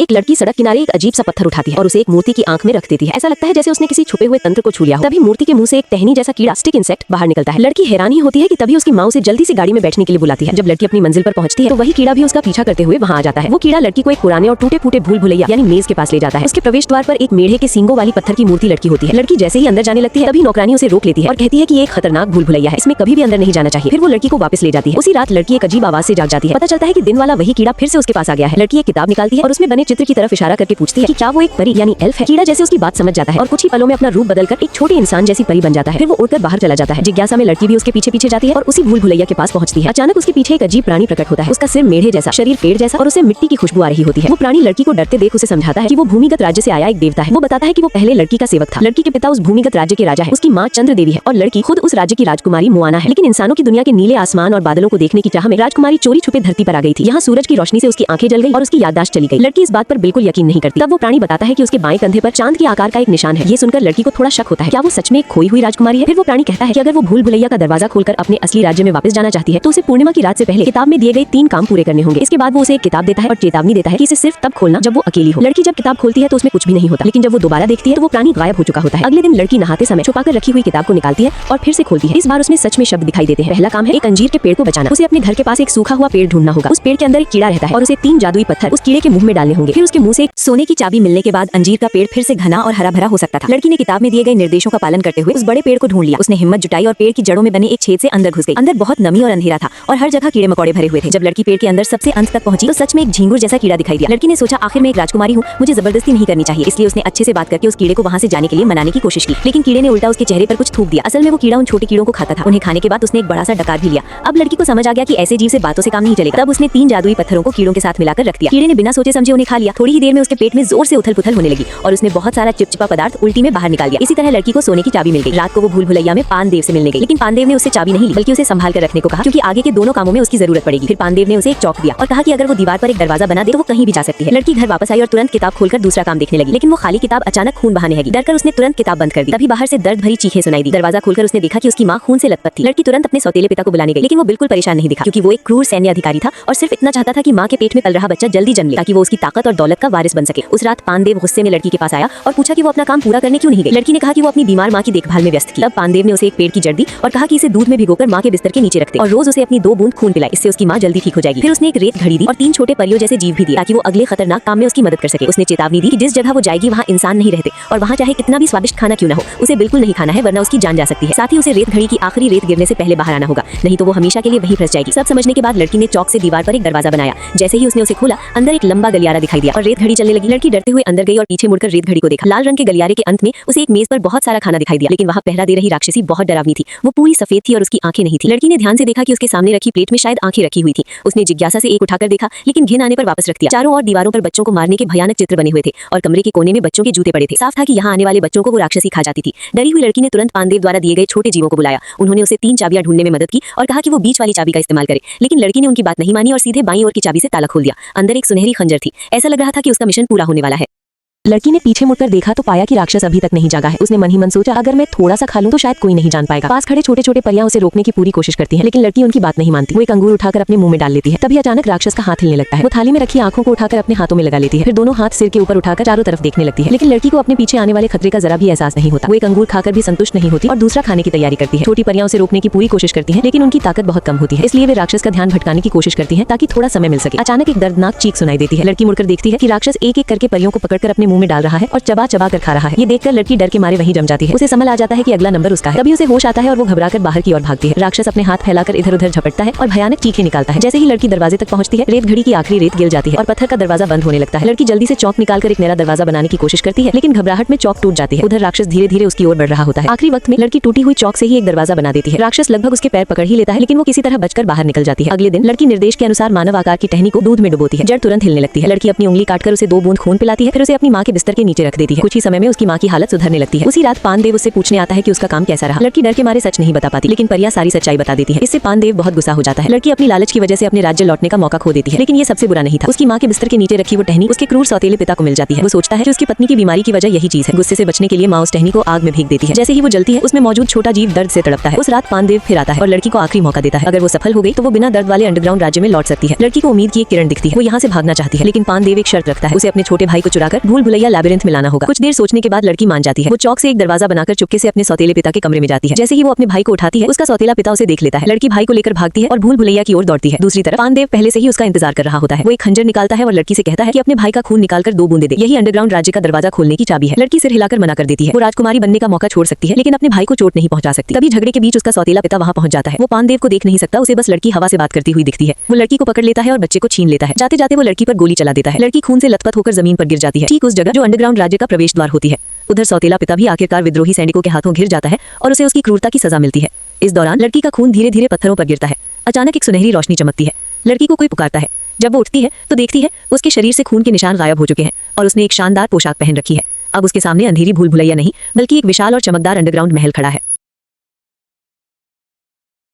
एक लड़की सड़क किनारे एक अजीब सा पत्थर उठाती है और उसे एक मूर्ति की आंख में रख देती है। ऐसा लगता है जैसे उसने किसी छुपे हुए तंत्र को छू लिया हो। तभी मूर्ति के मुंह से एक टहनी जैसा कीड़ा स्टिक इंसेक्ट बाहर निकलता है। लड़की हैरानी होती है कि तभी उसकी माँ उसे जल्दी से गाड़ी में बैठने के लिए बुलाती है। जब लड़की अपनी मंजिल पर पहुंचती है तो वही कीड़ा भी उसका पीछा करते हुए वहाँ आ जाता है। वो कीड़ा लड़की को एक पुराने और टूटे फूटे भूल भुलैया यानी मेज के पास ले जाता है। उसके प्रवेश द्वार पर एक मेढ़े के सींगों वाली पत्थर की मूर्ति लड़की होती है। लड़की जैसे ही अंदर जाने लगती है तभी नौकरानी उसे रोक लेती है और कहती है कि ये एक खतरनाक भूल भुलैया है, इसमें कभी भी अंदर नहीं जाना चाहिए। फिर वो लड़की को वापस ले जाती है। उसी रात लड़की एक अजीब आवाज से जाग जाती है। पता चलता है कि दिन वाला वही कीड़ा फिर से उसके पास आ गया है। लड़की एक किताब निकालती है और उसमें बने चित्र की तरफ इशारा करके पूछती है कि क्या वो एक परी यानी एल्फ है। कीड़ा जैसे उसकी बात समझ जाता है और कुछ ही पलों में अपना रूप बदलकर एक छोटे इंसान जैसी परी बन जाता है। फिर वो उड़कर बाहर चला जाता है। जिज्ञासा में लड़की भी उसके पीछे पीछे जाती है और उसी भूल भुलैया के पास पहुंचती है। अचानक उसके पीछे एक अजीब प्राणी प्रकट होता है। उसका सिर मेढ़े जैसा, शरीर पेड़ जैसा और उसे मिट्टी की खुशबू आ रही होती है। वो प्राणी लड़की को डरते देख उसे समझाता है कि वो भूमिगत राज्य से आया एक देवता है। वो बताता है कि वो पहले लड़की का सेवक था। लड़की के पिता उस भूमिगत राज्य के राजा है। उसकी माँ चंद्र देवी है और लड़की खुद उस राज्य की राजकुमारी मुआना है। लेकिन इंसानों की दुनिया के नीले आसमान और बादलों को देखने की चाह में राजकुमारी चोरी छुपे धरती पर आ गई थी। यहाँ सूरज की रोशनी से उसकी आंखें जल गई और उसकी याददाश्त चली गई। लड़की इस बात पर बिल्कुल यकीन नहीं करती। तब वो प्राणी बताता है कि उसके बाएं कंधे पर चांद के आकार का एक निशान है। ये सुनकर लड़की को थोड़ा शक होता है, क्या वो सच में एक खोई हुई राजकुमारी है। फिर वो प्राणी कहता है कि अगर वो भूल भुलैया का दरवाजा खोलकर अपने असली राज्य में वापस जाना चाहती है तो उसे पूर्णिमा की रात से पहले किताब में दिए गए 3 काम पूरे करने होंगे। इसके बाद वो उसे एक किताब देता है और चेतावनी देता है कि इसे सिर्फ तब खोलना जब वो अकेली हो। लड़की जब किताब खोलती है तो उसमें कुछ भी नहीं होता, लेकिन जब वो दोबारा देखती है तो वो प्राणी गायब हो चुका होता है। अगले दिन लड़की नहाते समय छुपाकर रखी हुई किताब को निकालती है और फिर से खोलती है। इस बार उसमें सच में शब्द दिखाई देते हैं। पहला काम है एक अंजीर के पेड़ को बचाना। उसे अपने घर के पास एक सूखा हुआ पेड़ ढूंढना होगा। उस पेड़ के अंदर एक कीड़ा रहता है और उसे 3 जादुई पत्थर उस कीड़े के मुंह में डालने होंगे। फिर उसके मुंह से सोने की चाबी मिलने के बाद अंजीर का पेड़ फिर से घना और हरा भरा हो सकता था। लड़की ने किताब में दिए गए निर्देशों का पालन करते हुए उस बड़े पेड़ को ढूंढ लिया। उसने हिम्मत जुटाई और पेड़ की जड़ों में बने एक छेद से अंदर घुस गई। अंदर बहुत नमी और अंधेरा था और हर जगह कीड़े मकोड़े भरे हुए थे। जब लड़की पेड़ के अंदर सबसे अंत तक पहुंची तो सच में एक झींगुर जैसा कीड़ा दिखाई दिया। लड़की ने सोचा आखिर मैं एक राजकुमारी हूँ, मुझे जबरदस्ती नहीं करनी चाहिए। इसलिए उसने अच्छे से बात करके उस कीड़े को वहाँ से जाने के लिए मनाने की कोशिश की, लेकिन कीड़े ने उल्टा उसके चेहरे पर कुछ थूक दिया। असल में वो कीड़ा उन छोटे कीड़ों को खाता था। उन्हें खाने के बाद उसने एक बड़ा सा डकार भी लिया। अब लड़की को समझ आ गया कि ऐसे जीव से बातों से काम नहीं चलेगा। तब उसने 3 जादुई पत्थरों को कीड़ों के साथ मिलाकर रख दिया। कीड़े ने बिना सोचे समझे उन्हें खा लिया। थोड़ी ही देर में उसके पेट में जोर से उथल पुथल होने लगी और उसने बहुत सारा चिपचिपा पदार्थ उल्टी में बाहर निकाल दिया। इसी तरह लड़की को सोने की चाबी मिल गई। रात को वो भूल भुलैया में पानदेव से मिलने गई, लेकिन पानदेव ने उससे चाबी नहीं ली बल्कि उसे संभाल कर रखने को कहा, क्योंकि आगे के दोनों कामों में उसकी जरूरत पड़ेगी। फिर पानदेव ने उसे एक चौक दिया और कहा कि अगर वो दीवार पर एक दरवाजा बना दे तो वो कहीं भी जा सकती है। लड़की घर वापस आई और तुरंत किताब खोलकर दूसरा काम देखने लगी, लेकिन वो खाली किताब अचानक खून बहाने लगी। डरकर उसने तुरंत किताब बंद कर दी। तभी बाहर से दर्द भरी चीखें सुनाई दी। दरवाजा खोलकर उसने देखा कि उसकी माँ खून से लथपथ थी। लड़की तुरंत अपने सौतेले पिता को बुलाने गई, लेकिन वो बिल्कुल परेशान नहीं दिखा, क्योंकि वो एक क्रूर सैन्य अधिकारी था और सिर्फ इतना चाहता था कि माँ के पेट में पल रहा बच्चा जल्दी जन्म ले ताकि वो उसकी ताकत और दौलत का वारिस बन सके। उस रात पानदेव गुस्से में लड़की के पास आया और पूछा कि वो अपना काम पूरा करने क्यों नहीं गई। लड़की ने कहा कि वो अपनी बीमार माँ की देखभाल में व्यस्त थी। तब पानदेव ने उसे एक पेड़ की जड़ दी और कहा कि इसे दूध में भिगोकर माँ के बिस्तर के नीचे रखते और रोज उसे अपनी 2 बूंद खून पिलाए, इससे उसकी माँ जल्दी ठीक हो जाएगी। फिर उसने एक रेत घड़ी दी और 3 छोटे परियों जैसे जीव भी दिए ताकि वो अगले खतरनाक काम में उसकी मदद कर सके। उसने चेतावनी दी कि जिस जगह वो जाएगी वहाँ इंसान नहीं रहते और वहाँ चाहे कितना भी स्वादिष्ट खाना क्यों न हो उसे बिल्कुल नहीं खाना है, वरना उसकी जान जा सकती है। साथ ही उसे रेत घड़ी की आखिरी रेत गिरने से पहले बाहर आना होगा, नहीं तो वो हमेशा के लिए वहीं फंस जाएगी। सब समझने के बाद लड़की ने चौक से दीवार पर एक दरवाजा बनाया। जैसे ही उसने उसे खोला अंदर एक लंबा गलियारा दिखाई दिया और रेत घड़ी चलने लगी। लड़की डरते हुए अंदर गई और पीछे मुड़कर रेत घड़ी को देखा। लाल रंग के गलियारे के अंत में उसे एक मेज पर बहुत सारा खाना दिखाई दिया, लेकिन वहाँ पहरा दे रही राक्षसी बहुत डरावनी थी। वो पूरी सफेद थी और उसकी आंखें नहीं थी। लड़की ने ध्यान से देखा कि उसके सामने रखी प्लेट में शायद आंखें रखी हुई थी। उसने जिज्ञासा से एक उठाकर देखा, लेकिन घिन आने पर वापस रख दिया। चारों ओर दीवारों पर बच्चों को मारने के भयानक चित्र बने हुए थे और कमरे के कोने में बच्चों के जूते पड़े थे। साफ था कि यहाँ आने वाले बच्चों को वो राक्षसी खा जाती थी। डरी हुई लड़की ने तुरंत पानदेव द्वारा दिए गए छोटे जीवों को बुलाया। उन्होंने उसे 3 चाबियां ढूंढने में मदद की और कहा कि वो बीच वाली चाबी का इस्तेमाल करे, लेकिन लड़की ने उनकी बात नहीं मानी और सीधे बाईं ओर की चाबी से ताला खोल दिया। अंदर एक सुनहरी खंजर थी। ऐसा लग रहा था कि उसका मिशन पूरा होने वाला है। लड़की ने पीछे मुड़कर देखा तो पाया कि राक्षस अभी तक नहीं जागा है। उसने मन ही मन सोचा अगर मैं थोड़ा सा खा लूं तो शायद कोई नहीं जान पाएगा। पास खड़े छोटे छोटे परियां उसे रोकने की पूरी कोशिश करती हैं, लेकिन लड़की उनकी बात नहीं मानती। वो एक अंगूर उठाकर अपने मुंह में डाल लेती है। तभी अचानक राक्षस का हाथ हिलने लगता है। वो थाली में रखी आंखों को उठाकर अपने हाथों में लगा लेती है। फिर दोनों हाथ सिर के ऊपर उठाकर चारों तरफ देखने लगती है, लेकिन लड़की को अपने पीछे आने वाले खतरे का जरा भी एहसास नहीं होता। वो एक अंगूर खाकर भी संतुष्ट नहीं होती और दूसरा खाने की तैयारी करती है। छोटी परियां उसे रोकने की पूरी कोशिश करती है, लेकिन उनकी ताकत बहुत कम होती है, इसलिए वे राक्षस का ध्यान भटकाने की कोशिश करती है ताकि थोड़ा समय मिल सके। अचानक एक दर्दनाक चीख सुनाई देती है। लड़की मुड़कर देखती है कि राक्षस एक एक करके परियों को पकड़कर अपने मुंह में डाल रहा है और चबा चबा कर खा रहा है। ये देखकर लड़की डर के मारे वहीं जम जाती है। उसे समझ आ जाता है कि अगला नंबर उसका है। तभी उसे होश आता है और वो घबराकर बाहर की ओर भागती है। राक्षस अपने हाथ फैलाकर इधर उधर झपटता है और भयानक चीखें निकालता है। जैसे ही लड़की दरवाजे तक पहुंचती है रेत घड़ी की आखिरी रेत गिर जाती है और पत्थर का दरवाजा बंद होने लगता है। लड़की जल्दी से चौक निकालकर एक नया दरवाजा बनाने की कोशिश करती है, लेकिन घबराहट में चौक टूट जाती है। उधर राक्षस धीरे धीरे उसकी ओर बढ़ रहा होता है। आखिरी वक्त में लड़की टूटी हुई चौक से ही एक दरवाजा बना देती है। राक्षस लगभग उसके पैर पकड़ ही लेता है, लेकिन वो किसी तरह बचकर बाहर निकल जाती है। अगले दिन लड़की निर्देश के अनुसार मानव आकार की टहनी को दूध में डुबोती है। जड़ तुरंत हिलने लगती है। लड़की अपनी उंगली काटकर उसे 2 बूंद खून पिलाती है, फिर उसे अपनी माँ के बिस्तर के नीचे रख देती है। कुछ ही समय में उसकी माँ की हालत सुधरने लगती है। उसी रात पानदेव उससे पूछने आता है कि उसका काम कैसा रहा। लड़की डर के मारे सच नहीं बता पाती, लेकिन परिया सारी सच्चाई बता देती है। इससे पानदेव बहुत गुस्सा हो जाता है। लड़की अपनी लालच की वजह से अपने राज्य लौटने का मौका खो देती है, लेकिन ये सबसे बुरा नहीं था। उसकी माँ के बिस्तर के नीचे रखी वो टहनी उसके क्रूर सौतेले पिता को मिल जाती है। वो सोचता है कि उसकी पत्नी की बीमारी की वजह यही चीज है। गुस्से से बचने के लिए माँ उस टहनी को आग में फेंक देती है। जैसे ही वो जलती है, उसमें मौजूद छोटा जीव दर्द से तड़पता है। उस रात पानदेव फिर आता है और लड़की को आखिरी मौका देता है। अगर वो सफल हो गई तो वो बिना दर्द वाले अंडरग्राउंड राज्य में लौट सकती है। लड़की को उम्मीद की एक किरण दिखती है। वो यहाँ से भागना चाहती है, लेकिन पानदेव एक शर्त रखता है। उसे अपने छोटे भाई को चुराकर भूल भुलैया लैबिरिंथ में लाना होगा। कुछ देर सोचने के बाद लड़की मान जाती है। वो चौक से एक दरवाजा बनाकर चुपके से अपने सौतेले पिता के कमरे में जाती है। जैसे ही वो अपने भाई को उठाती है, उसका सौतेला पिता उसे देख लेता है। लड़की भाई को लेकर भागती है और भूल भुलैया की ओर दौड़ती है। दूसरी तरफ पानदेव पहले से ही उसका इंतजार कर रहा होता है। वो एक खंजर निकालता है और लड़की से कहता है कि अपने भाई का खून निकालकर 2 बूंदे दे। यही अंडरग्राउंड राज्य का दरवाजा खोलने की चाबी है। लड़की सिर हिलाकर मना कर देती है। वो राजकुमारी बनने का मौका छोड़ सकती है, लेकिन अपने भाई को चोट नहीं पहुंचा सकती। तभी झगड़े के बीच उसका सौतेला पिता वहां पहुंच जाता है। वो पानदेव को देख नहीं सकता, उसे बस लड़की हवा से बात करती हुई दिखती है। वो लड़की को पकड़ लेता है और बच्चे को छीन लेता है। जाते जाते वो लड़की पर गोली चला देता है। लड़की खून से लथपथ होकर जमीन पर गिर जाती है, ठीक उस जगह जो अंडरग्राउंड राज्य का प्रवेश द्वार होती है। उधर सौतेला पिता भी आखिरकार विद्रोही सैनिकों के हाथों घिर जाता है और उसे उसकी क्रूरता की सजा मिलती है। इस दौरान लड़की का खून धीरे धीरे पत्थरों पर गिरता है। अचानक एक सुनहरी रोशनी चमकती है। लड़की को कोई पुकारता है। जब वो उठती है तो देखती है उसके शरीर से खून के निशान गायब हो चुके हैं और उसने एक शानदार पोशाक पहन रखी है। अब उसके सामने अंधेरी भूल भुलैया नहीं, बल्कि एक विशाल और चमकदार अंडरग्राउंड महल खड़ा है।